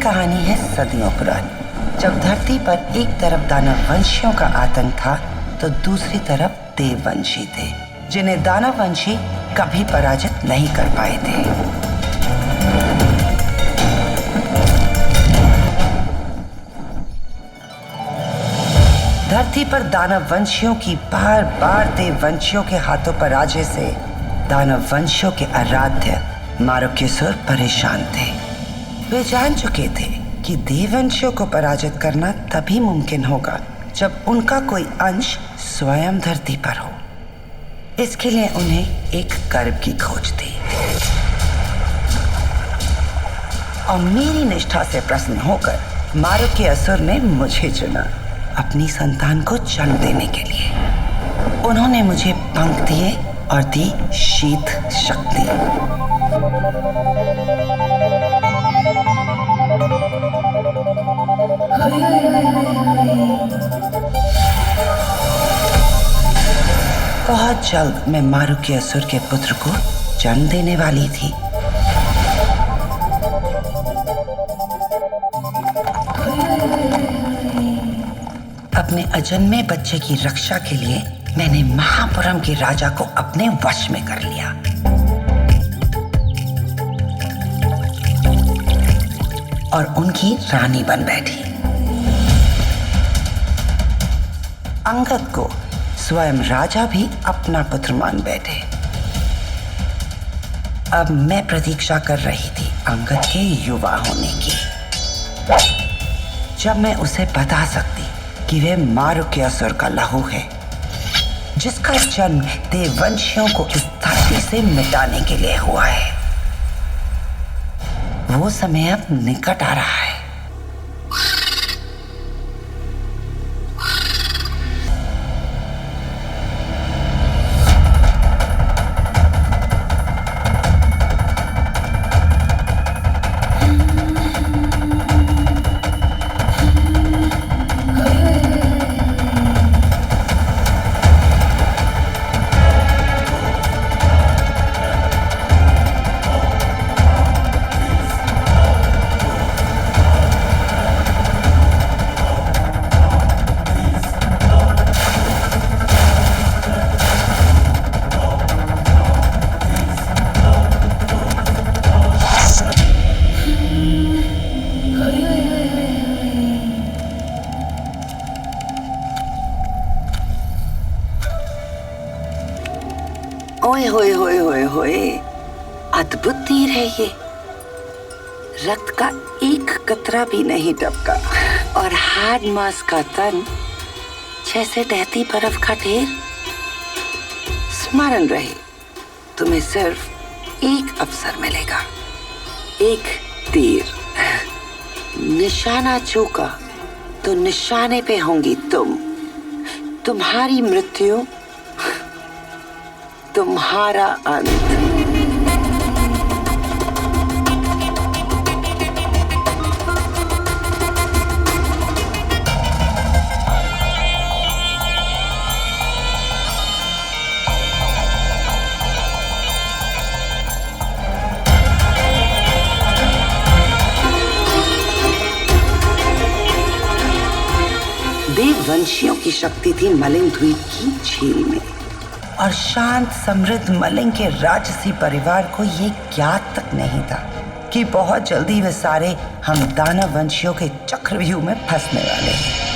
कहानी है सदियों पुरानी। जब धरती पर एक तरफ दानव वंशियों का आतंक था तो दूसरी तरफ देववंशी थे, जिन्हें दानव वंशी कभी पराजित नहीं कर पाए थे। धरती पर दानव वंशियों की बार बार देववंशियों के हाथों पराजय से दानव वंशियों के आराध्य मारुक्यसुर परेशान थे। वे जान चुके थे कि देववंशियों को पराजित करना तभी मुमकिन होगा जब उनका कोई अंश स्वयं धरती पर हो। इसके लिए उन्हें एक कर्म की खोज थी और मेरी निष्ठा से प्रसन्न होकर मारुक्यसुर ने मुझे चुना अपनी संतान को जन्म देने के लिए। उन्होंने मुझे पंख दिए और दी शीत शक्ति। बहुत जल्द मैं मारुक्यसुर के पुत्र को जन्म देने वाली थी। अपने अजन्मे बच्चे की रक्षा के लिए मैंने महापुरम के राजा को अपने वश में कर लिया। और उनकी रानी बन बैठी। अंगद को स्वयं राजा भी अपना पुत्र मान बैठे। अब मैं प्रतीक्षा कर रही थी अंगद के युवा होने की, जब मैं उसे बता सकती कि वह मारुक्यसुर का लहू है, जिसका जन्म देववंशियों को इस धरती से मिटाने के लिए हुआ है। वो समय अब निकट आ रहा है। ओए होए होए होए होए, अद्भुत तीर है ये। रक्त का एक कतरा भी नहीं टपका और हार्ड मांस का तन जैसे ढहती बर्फ का ढेर। स्मरण रहे, तुम्हें सिर्फ एक अवसर मिलेगा, एक तीर। निशाना चूका तो निशाने पे होंगी तुम। तुम्हारी मृत्यु, तुम्हारा अंत। देववंशियों की शक्ति थी मलिंग द्वीप की झील में, और शांत समृद्ध मलिंग के राजसी परिवार को ये ज्ञात तक नहीं था कि बहुत जल्दी वे सारे हम दानव वंशियों के चक्रव्यूह में फंसने वाले हैं।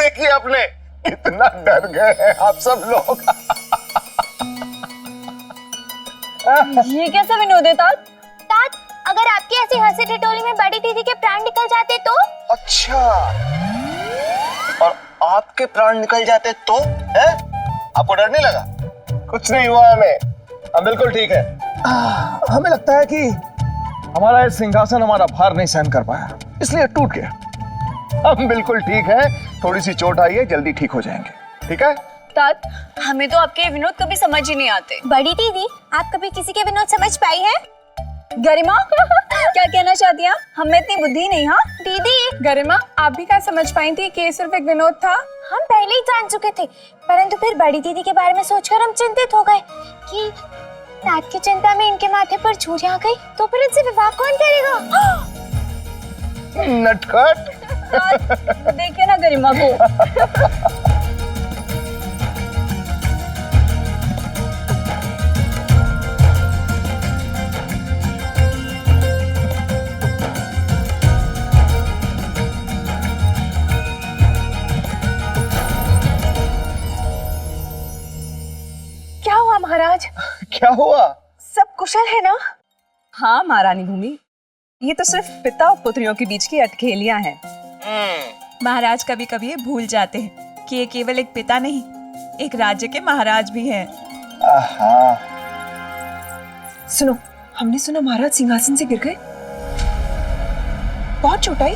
देखी आपने, कितना डर गए हैं आप सब लोग। ये कैसा विनोद है तात? तात, अगर आपकी ऐसी हंसी ठिठोली में बड़ी दीदी के प्राण निकल जाते तो? अच्छा, और आपके प्राण निकल जाते तो? है? आपको डर नहीं लगा? कुछ नहीं हुआ हमें, हम बिल्कुल ठीक है। हमें लगता है कि हमारा ये सिंहासन हमारा भार नहीं सहन कर पाया, इसलिए टूट गया। हम बिल्कुल ठीक है, थोड़ी सी चोट आई है, जल्दी ठीक हो जाएंगे। ठीक है तात, हमें तो आपके विनोद कभी समझ ही नहीं आते। बड़ी दीदी, आप कभी किसी के विनोद समझ पाई है? गरिमा क्या कहना चाहती हैं आप? हमें इतनी बुद्धि नहीं। हाँ दीदी, गरिमा, आप भी क्या समझ पाई थी कि ये सिर्फ एक विनोद था? हम पहले ही जान चुके थे, परंतु फिर बड़ी दीदी के बारे में सोचकर हम चिंतित हो गए कि तात की चिंता में इनके माथे पर छुरी आ गई, तो फिर इनसे विवाह कौन करेगा? नटखट। देखिए ना गरिमा को। क्या हुआ महाराज? क्या हुआ? सब कुशल है ना? हाँ महारानी भूमि, ये तो सिर्फ पिता और पुत्रियों के बीच की अटखेलियां हैं। महाराज कभी कभी ये भूल जाते हैं कि ये केवल एक पिता नहीं, एक राज्य के महाराज भी हैं। सुनो, हमने सुना महाराज सिंहासन से गिर गए। बहुत चोट आई?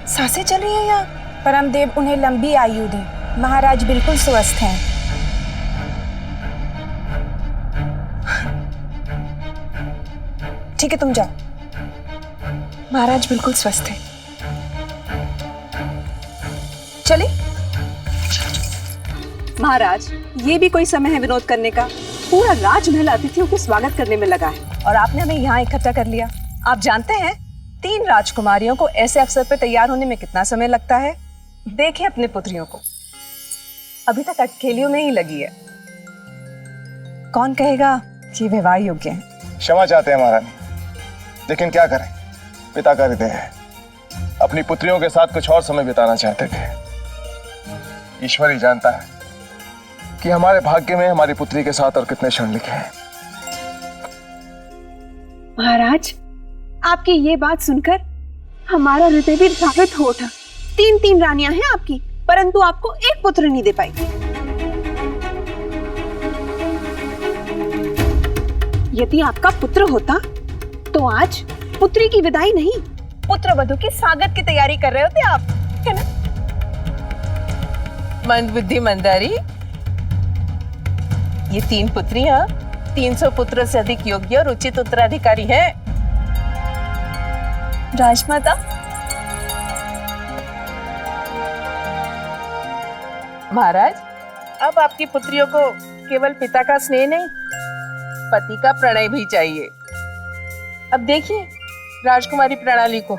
सांसें चल रही हैं या? परमदेव उन्हें लंबी आयु दे। महाराज बिल्कुल स्वस्थ हैं। ठीक है, तुम जाओ। महाराज बिल्कुल स्वस्थ है। चले। महाराज, ये भी कोई समय है विनोद करने का? पूरा राजमहल अतिथियों के स्वागत करने में लगा है और आपने हमें यहाँ इकट्ठा कर लिया। आप जानते हैं 3 राजकुमारियों को ऐसे अवसर पर तैयार होने में कितना समय लगता है? देखिए अपने पुत्रियों को, अभी तक अटखेलियों में ही लगी है। कौन कहेगा कि विवाह योग्य है? क्षमा चाहते हैं महारानी, लेकिन क्या करें, पिता का हृदय है। अपनी पुत्रियों के साथ कुछ और समय बिताना चाहते थे। ईश्वर ही जानता है कि हमारे भाग्य में हमारी पुत्री के साथ और कितने क्षण लिखे हैं। महाराज, आपकी ये बात सुनकर हमारा हृदय भी द्रवित हो उठा। 3 रानियां हैं आपकी, परंतु आपको एक पुत्र नहीं दे पाई। यदि आपका पुत्र होता तो आज पुत्री की विदाई नहीं, पुत्र वधू के स्वागत की तैयारी कर रहे होते आप, है ना? मंदबुद्धि मंदारी, ये 3 पुत्रियां 300 पुत्रों से अधिक योग्य और उचित उत्तराधिकारी हैं। राजमाता, महाराज, अब आपकी पुत्रियों को केवल पिता का स्नेह नहीं, पति का प्रणय भी चाहिए। अब देखिए, राजकुमारी प्रणाली को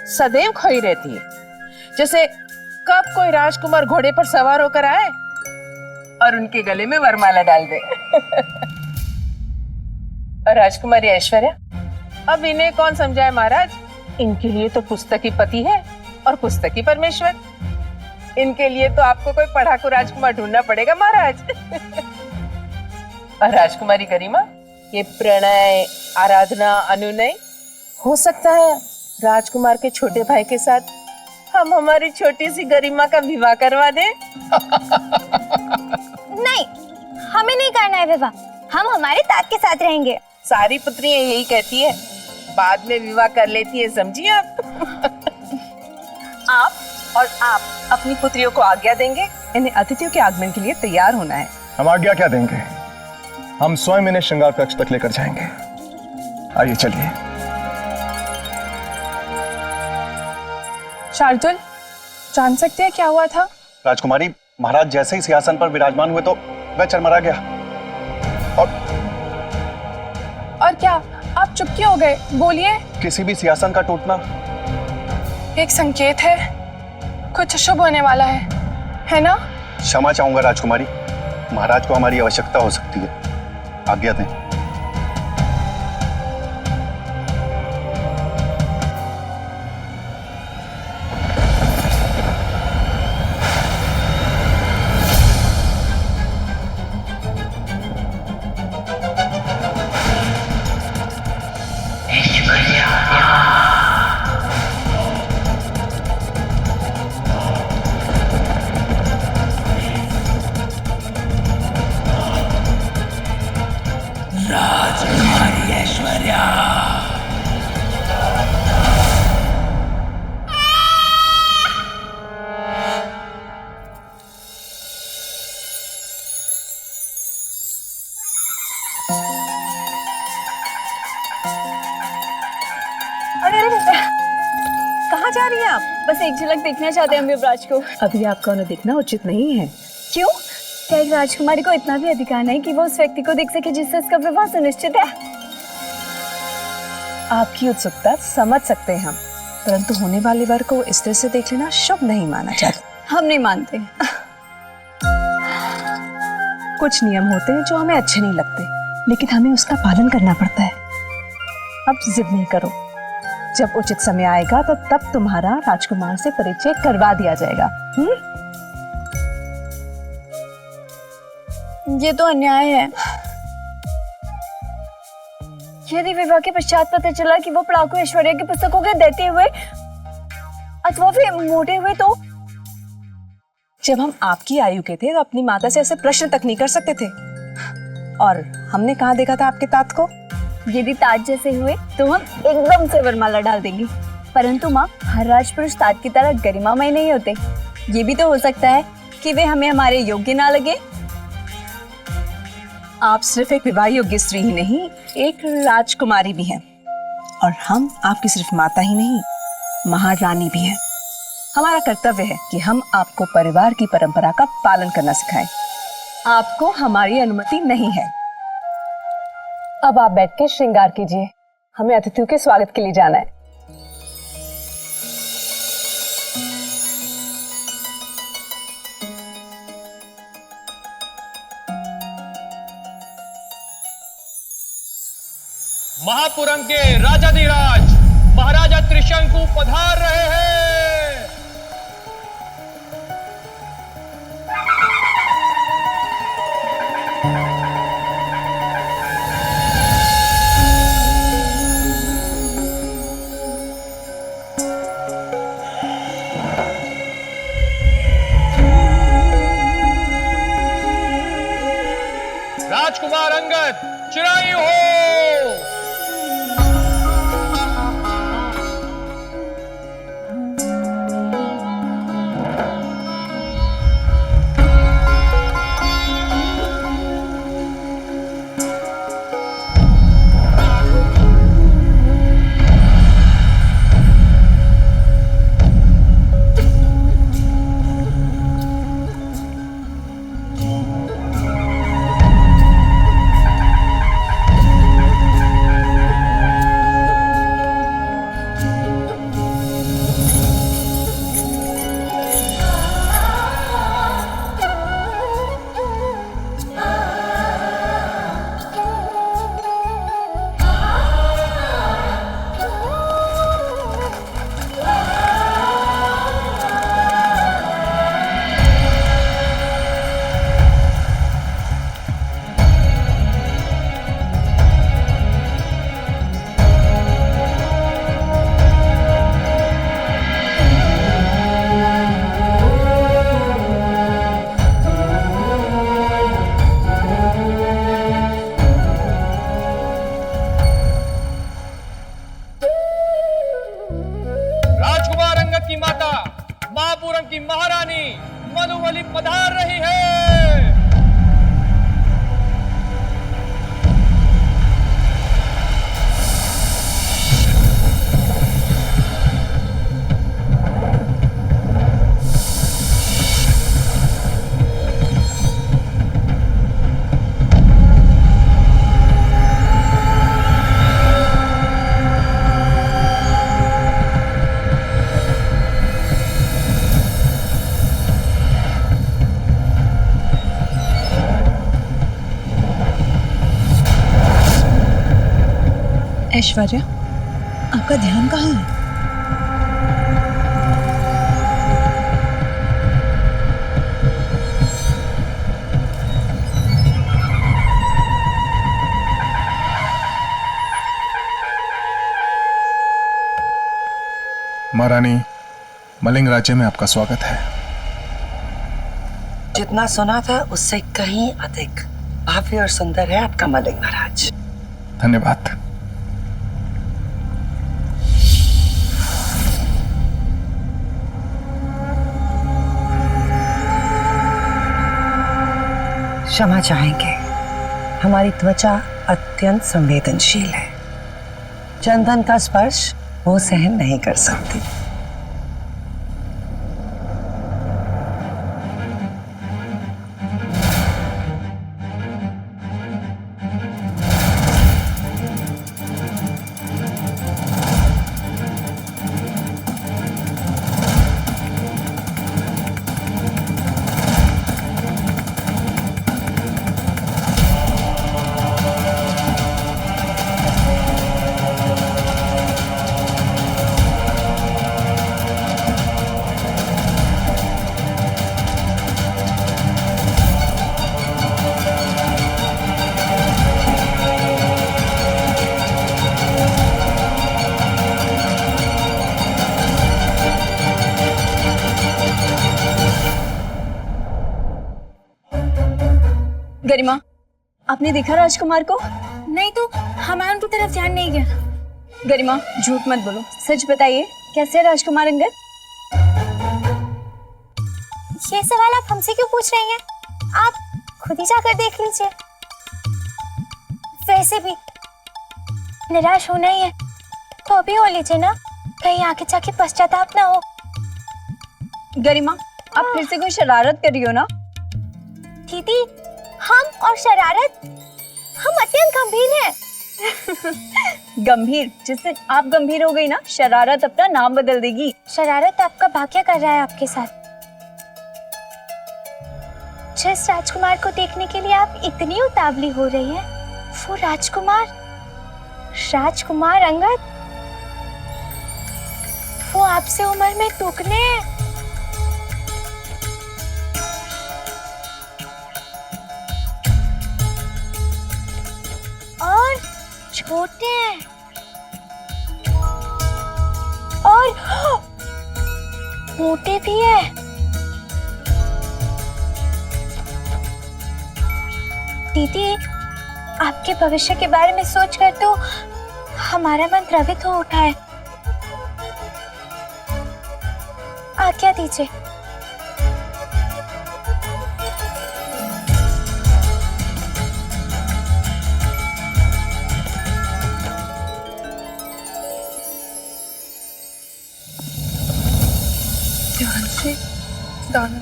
सदैव खोई रहती है, जैसे कब कोई राजकुमार घोड़े पर सवार होकर आए और उनके गले में वरमाला डाल दे। और राजकुमारी ऐश्वर्या, अब इन्हें कौन समझाए महाराज? इनके लिए तो पुस्तक ही पति है और पुस्तक ही परमेश्वर। इनके लिए तो आपको कोई पढ़ाकू राजकुमार ढूंढना पड़ेगा महाराज। और राजकुमारी गरिमा, ये प्रणय, आराधना, अनुनय, हो सकता है राजकुमार के छोटे भाई के साथ हम हमारी छोटी सी गरिमा का विवाह करवा दें। नहीं, हमें नहीं करना है विवाह, हम हमारे तात के साथ रहेंगे। सारी पुत्रियां यही कहती है, बाद में विवाह कर लेती है, समझिए आप। आप और आप अपनी पुत्रियों को आज्ञा देंगे? इन्हें अतिथियों के आगमन के लिए तैयार होना है। हम आज्ञा क्या देंगे, हम स्वयं इन्हें श्रृंगार कक्ष तक लेकर जाएंगे। आइए चलिए। शार्दुल, जान सकते हैं क्या हुआ था? राजकुमारी, महाराज जैसे ही सिंहासन पर विराजमान हुए तो वह चरमरा गया। और क्या आप चुप क्यों हो गए? बोलिए। किसी भी सिंहासन का टूटना एक संकेत है, कुछ शुभ होने वाला है ना? क्षमा चाहूंगा राजकुमारी, महाराज को हमारी आवश्यकता हो सकती है, आज्ञा दें। गया। कहाँ जा रही हैं आप? बस एक झलक देखना चाहते हैं हम युवराज को। अभी आपका उन्हें देखना उचित नहीं है। क्यों? क्या एक राजकुमारी को इतना भी अधिकार नहीं कि वो उस व्यक्ति को देख सके जिससे उसका विवाह सुनिश्चित है? आपकी उत्सुकता समझ सकते हैं हम, परंतु होने वाले वर को इस तरह से देख लेना शुभ नहीं माना जाता। हम नहीं मानते। कुछ नियम होते हैं जो हमें अच्छे नहीं लगते, लेकिन हमें उसका पालन करना पड़ता है। अब जिद नहीं करो, जब उचित समय आएगा तो तब तुम्हारा राजकुमार से परिचय करवा दिया जाएगा। ये तो अन्याय है। यदि विवाह के पश्चात पता चला कि वो पढ़ाकू ऐश्वर्या की पुस्तकों के देते हुए अथवा फिर मोटे हुए तो? जब हम आपकी आयु के थे तो अपनी माता से ऐसे प्रश्न तक नहीं कर सकते थे। और हमने कहाँ देखा था आपके तात को? यदि ताज जैसे हुए तो हम एकदम से वरमाला डाल देंगे, परंतु माँ, हर राजपुरुष ताज की तरह गरिमामय नहीं होते। ये भी तो हो सकता है कि वे हमें हमारे योग्य ना लगे। आप सिर्फ एक विवाह योग्य स्त्री ही नहीं, एक राजकुमारी भी हैं, और हम आपकी सिर्फ माता ही नहीं, महारानी भी हैं। हमारा कर्तव्य है कि हम आपको परिवार की परंपरा का पालन करना सिखाएं। आपको हमारी अनुमति नहीं है। अब आप बैठ के श्रृंगार कीजिए, हमें अतिथियों के स्वागत के लिए जाना है। महापुरम के राजाधिराज महाराजा त्रिशंकु पधार रहे हैं। राजकुमार अंगद चिरायु हो। की माता महापुरम की महारानी मधुबली पधार रही है। ऐश्वर्या, आपका ध्यान कहाँ है? महारानी, मलिंग राज्य में आपका स्वागत है। जितना सुना था उससे कहीं अधिक भव्य और सुंदर है आपका मलिंग महाराज। धन्यवाद। क्षमा चाहेंगे, हमारी त्वचा अत्यंत संवेदनशील है। चंदन का स्पर्श वो सहन नहीं कर सकती। गरिमा, आपने देखा राजकुमार को? नहीं तो हमारे उनकी तरफ ध्यान नहीं गया। गरिमा, झूठ मत बोलो, सच बताइए, कैसे है राजकुमार अंगद? ये सवाल आप हमसे क्यों पूछ रही हैं? आप खुद ही जाकर देख लीजिए। वैसे भी निराश होना ही है तो अभी हो लीजिए ना, कहीं आगे जाके पश्चाताप ना हो। गरिमा, आप फिर से कोई शरारत कर रही हो ना? दीदी, हम और शरारत, हम अत्यंत गंभीर हैं। गंभीर? जिस दिन आप गंभीर हो गई ना, शरारत अपना नाम बदल देगी। शरारत आपका भाग्य कर रहा है आपके साथ। जिस राजकुमार को देखने के लिए आप इतनी उतावली हो रही हैं, वो राजकुमार अंगद, वो आपसे उम्र में दुगने हैं। और छोटे हैं और मोटे भी है। दीदी, आपके भविष्य के बारे में सोचकर तो हमारा मन द्रवित हो उठा है। आज्ञा दीजिए। ध्यान से दाना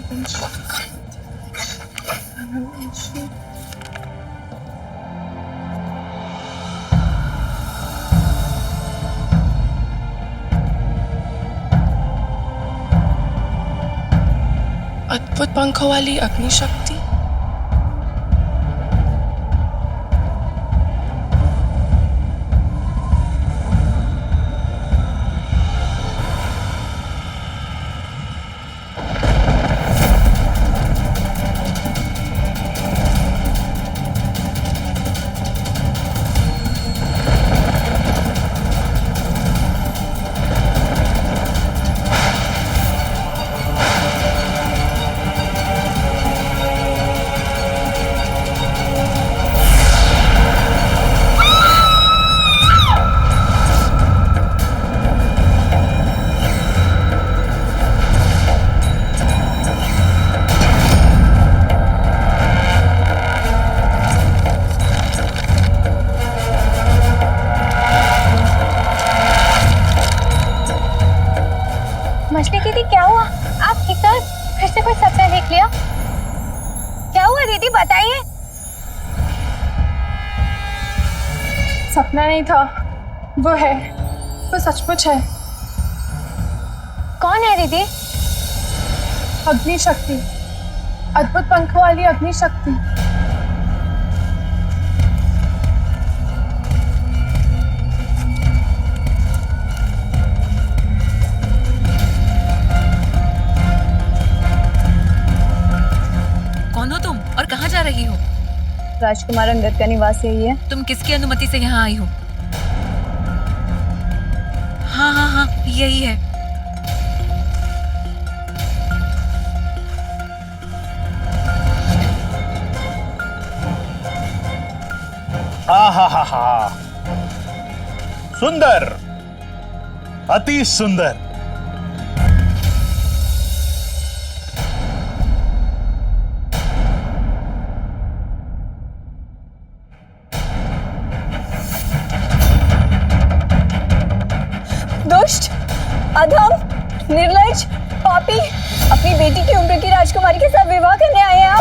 अद्भुत पंखों वाली अग्नि शक्ति। मछली दीदी, क्या हुआ? आप भीतर फिर से कोई सपना देख लिया? क्या हुआ दीदी, बताइए। सपना नहीं था, वो है, वो सचमुच है। कौन है दीदी? अग्नि शक्ति, अद्भुत पंखों वाली अग्नि शक्ति। कौन हो तुम और कहाँ जा रही हो? राजकुमार अंगद का निवास यही है। तुम किसकी अनुमति से यहाँ आई हो? हाँ हाँ हाँ, यही है। हा, सुंदर, अति सुंदर। अधम, निर्लज्ज, पापी, अपनी बेटी की उम्र की राजकुमारी के साथ विवाह करने आए हैं आप।